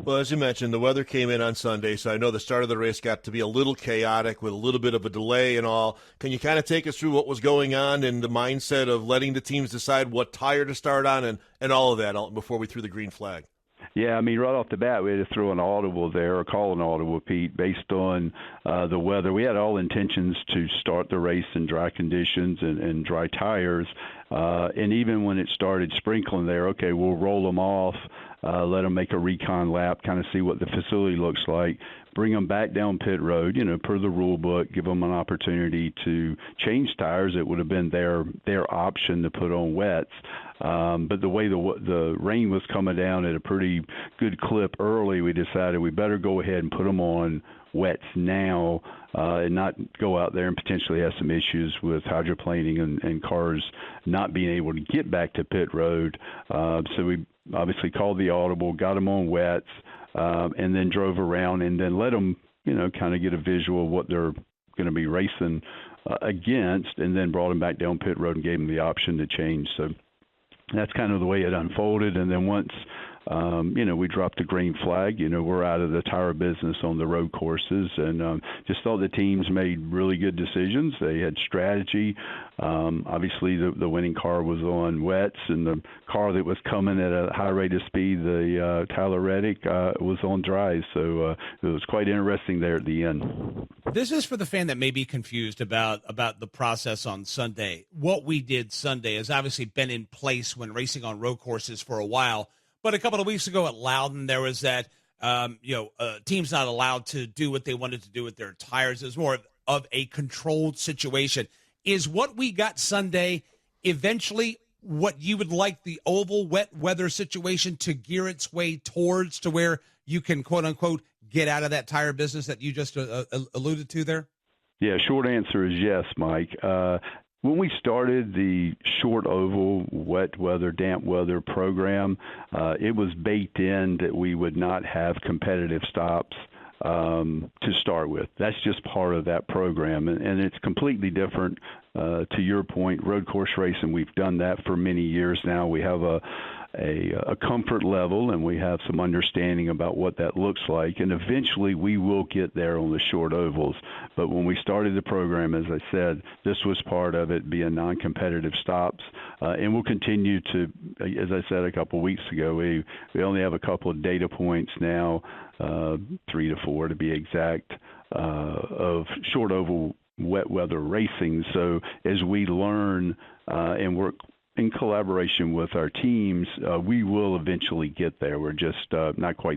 Well, as you mentioned, the weather came in on Sunday, so I know the start of the race got to be a little chaotic with a little bit of a delay and all. Can you kind of take us through what was going on and the mindset of letting the teams decide what tire to start on and all of that before we threw the green flag? Yeah, I mean, right off the bat, we had to throw an audible there, or call an audible, Pete, based on the weather. We had all intentions to start the race in dry conditions and dry tires. And even when it started sprinkling there, okay, we'll roll them off, let them make a recon lap, kind of see what the facility looks like, bring them back down pit road, per the rule book, give them an opportunity to change tires. It would have been their option to put on wets. But the way the rain was coming down at a pretty good clip early, we decided we better go ahead and put them on wets now and not go out there and potentially have some issues with hydroplaning and cars not being able to get back to pit road. So we obviously called the audible, got them on wets, and then drove around and then let them, kind of get a visual of what they're going to be racing against, and then brought them back down pit road and gave them the option to change. So that's kind of the way it unfolded. And then once, we dropped the green flag, we're out of the tire business on the road courses, and just thought the teams made really good decisions. They had strategy. Obviously, the winning car was on wets, and the car that was coming at a high rate of speed, the Tyler Reddick, was on dries. So it was quite interesting there at the end. This is for the fan that may be confused about the process on Sunday. What we did Sunday has obviously been in place when racing on road courses for a while. But a couple of weeks ago at Loudon, there was that, teams not allowed to do what they wanted to do with their tires. It was more of a controlled situation. Is what we got Sunday eventually what you would like the oval wet weather situation to gear its way towards, to where you can, quote unquote, get out of that tire business that you just alluded to there? Yeah, short answer is yes, Mike. When we started the short oval, wet weather, damp weather program, it was baked in that we would not have competitive stops to start with. That's just part of that program, and it's completely different. To your point, road course racing, we've done that for many years now. We have a comfort level, and we have some understanding about what that looks like, and eventually we will get there on the short ovals. But when we started the program, as I said, this was part of it, being non-competitive stops, and we'll continue to, as I said a couple of weeks ago, we only have a couple of data points now, 3 to 4 to be exact, of short oval wet weather racing. So as we learn and work in collaboration with our teams, we will eventually get there. We're just not quite